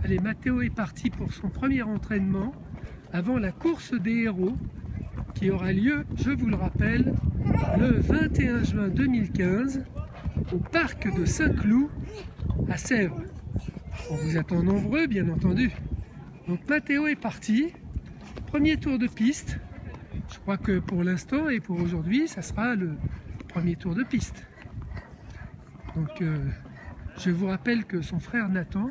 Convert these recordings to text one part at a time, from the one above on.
Allez, Mathéo est parti pour son premier entraînement avant la course des héros qui aura lieu, je vous le rappelle, le 21 juin 2015 au parc de Saint-Cloud à Sèvres. On vous attend nombreux, bien entendu. Donc Mathéo est parti. Premier tour de piste. Je crois que pour l'instant et pour aujourd'hui, ça sera le premier tour de piste. Donc je vous rappelle que son frère Nathan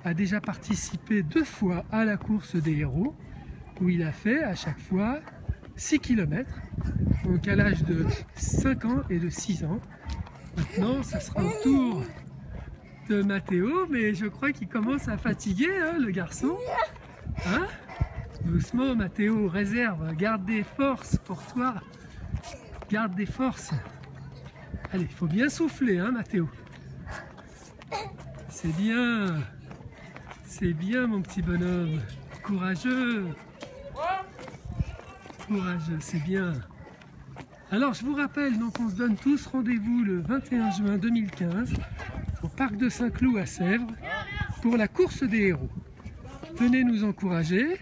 a déjà participé 2 fois à la course des héros, où il a fait à chaque fois 6 km, donc à l'âge de 5 ans et de 6 ans. Maintenant, ça sera au tour de Mathéo, mais je crois qu'il commence à fatiguer, hein, le garçon. Hein? Doucement, Mathéo, réserve, garde des forces pour toi. Garde des forces. Allez, il faut bien souffler, hein, Mathéo. C'est bien. C'est bien, mon petit bonhomme. Courageux. Courageux, c'est bien. Alors, je vous rappelle, donc on se donne tous rendez-vous le 21 juin 2015 au parc de Saint-Cloud à Sèvres pour la course des héros. Venez nous encourager.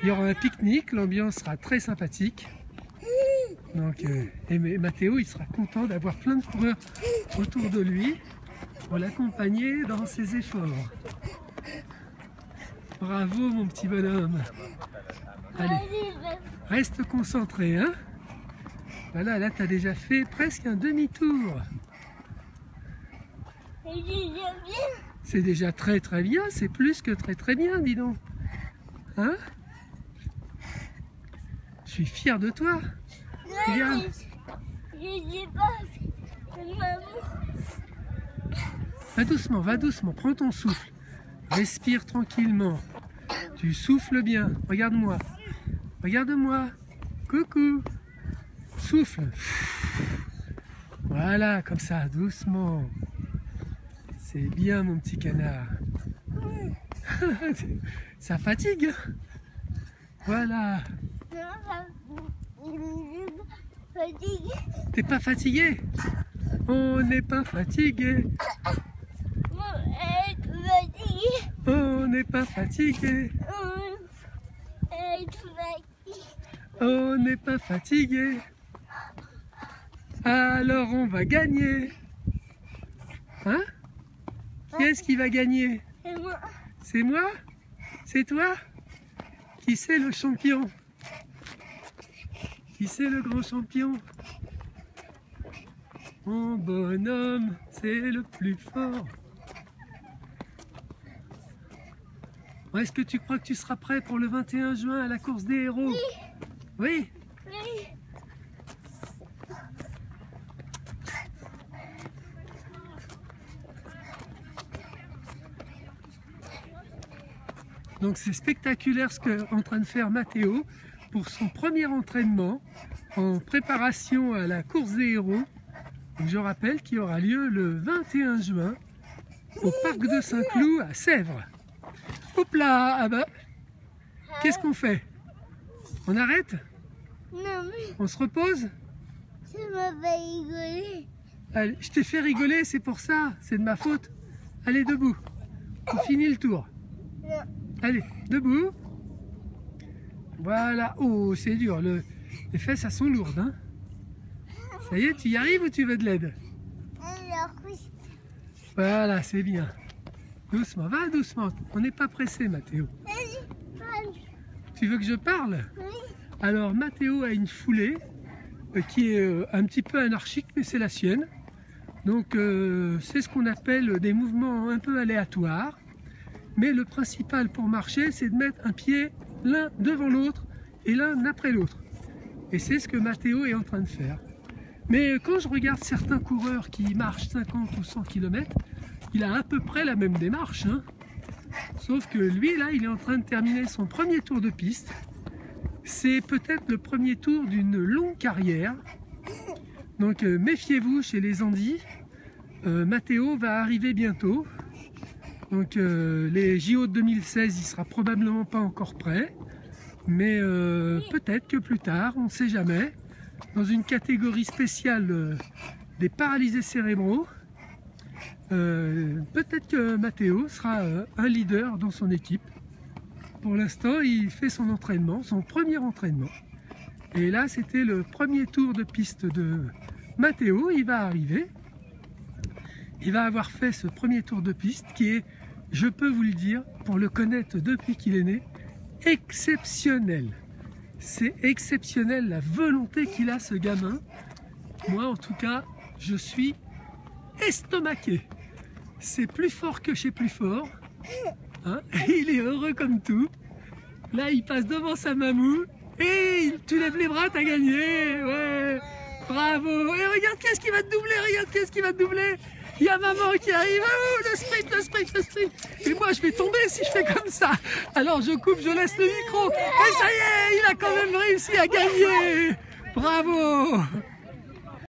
Il y aura un pique-nique, l'ambiance sera très sympathique. Donc, et Mathéo, il sera content d'avoir plein de coureurs autour de lui pour l'accompagner dans ses efforts. Bravo, mon petit bonhomme. Allez, reste concentré, hein. Voilà, là, tu as déjà fait presque un demi-tour. C'est déjà très très bien, c'est plus que très très bien, dis donc. Hein? Je suis fier de toi. Regarde. Va doucement, prends ton souffle. Respire tranquillement. Tu souffles bien. Regarde-moi. Regarde-moi. Coucou. Souffle. Voilà, comme ça, doucement. C'est bien, mon petit canard. Ça fatigue. Voilà. T'es pas fatigué? On n'est pas fatigué. On n'est pas fatigué. On n'est pas fatigué. Alors on va gagner. Hein? Qui est-ce qui va gagner? C'est moi. C'est moi? C'est toi? Qui c'est le champion? Qui c'est le grand champion? Mon bonhomme, c'est le plus fort. Est-ce que tu crois que tu seras prêt pour le 21 juin à la course des héros? Oui. Oui. Donc c'est spectaculaire ce qu'est en train de faire Mathéo pour son premier entraînement en préparation à la course des héros. Donc je rappelle qu'il aura lieu le 21 juin au parc de Saint-Cloud à Sèvres. Hop là, ah bah, qu'est-ce qu'on fait? On arrête? Non, mais On se repose? tu m'as fait rigoler. Allez, je t'ai fait rigoler, c'est pour ça, c'est de ma faute. Allez, debout, on finit le tour. Non. Allez, debout. Voilà, oh c'est dur, les fesses elles sont lourdes. Hein. Ça y est, tu y arrives ou tu veux de l'aide? Alors, oui. Voilà, c'est bien. Doucement, va doucement, on n'est pas pressé Mathéo. Tu veux que je parle? Oui. Alors Mathéo a une foulée qui est un petit peu anarchique, mais c'est la sienne. Donc c'est ce qu'on appelle des mouvements un peu aléatoires. Mais le principal pour marcher, c'est de mettre un pied l'un devant l'autre et l'un après l'autre. Et c'est ce que Mathéo est en train de faire. Mais quand je regarde certains coureurs qui marchent 50 ou 100 km, il a à peu près la même démarche. Hein. Sauf que lui, là, il est en train de terminer son premier tour de piste. C'est peut-être le premier tour d'une longue carrière. Donc méfiez-vous chez les Andis. Mathéo va arriver bientôt. Donc les JO de 2016, il sera probablement pas encore prêt. Mais peut-être que plus tard, on ne sait jamais. Dans une catégorie spéciale des paralysés cérébraux. peut-être que Matteo sera un leader dans son équipe. Pour l'instant, il fait son entraînement, son premier entraînement. Et là, c'était le premier tour de piste de Matteo. Il va arriver. Il va avoir fait ce premier tour de piste qui est, je peux vous le dire, pour le connaître depuis qu'il est né, exceptionnel. C'est exceptionnel la volonté qu'il a, ce gamin. Moi, en tout cas, je suis estomaqué. C'est plus fort que chez plus fort. Hein, il est heureux comme tout. Là, il passe devant sa mamou. Et tu lèves les bras, t'as gagné. Ouais, bravo. Et regarde qu'est-ce qui va te doubler. Regarde qu'est-ce qui va te doubler. Il y a maman qui arrive. Oh, le sprint, le sprint, le sprint. Et moi, je vais tomber si je fais comme ça. Alors, je coupe, je laisse le micro. Et ça y est, il a quand même réussi à gagner. Bravo.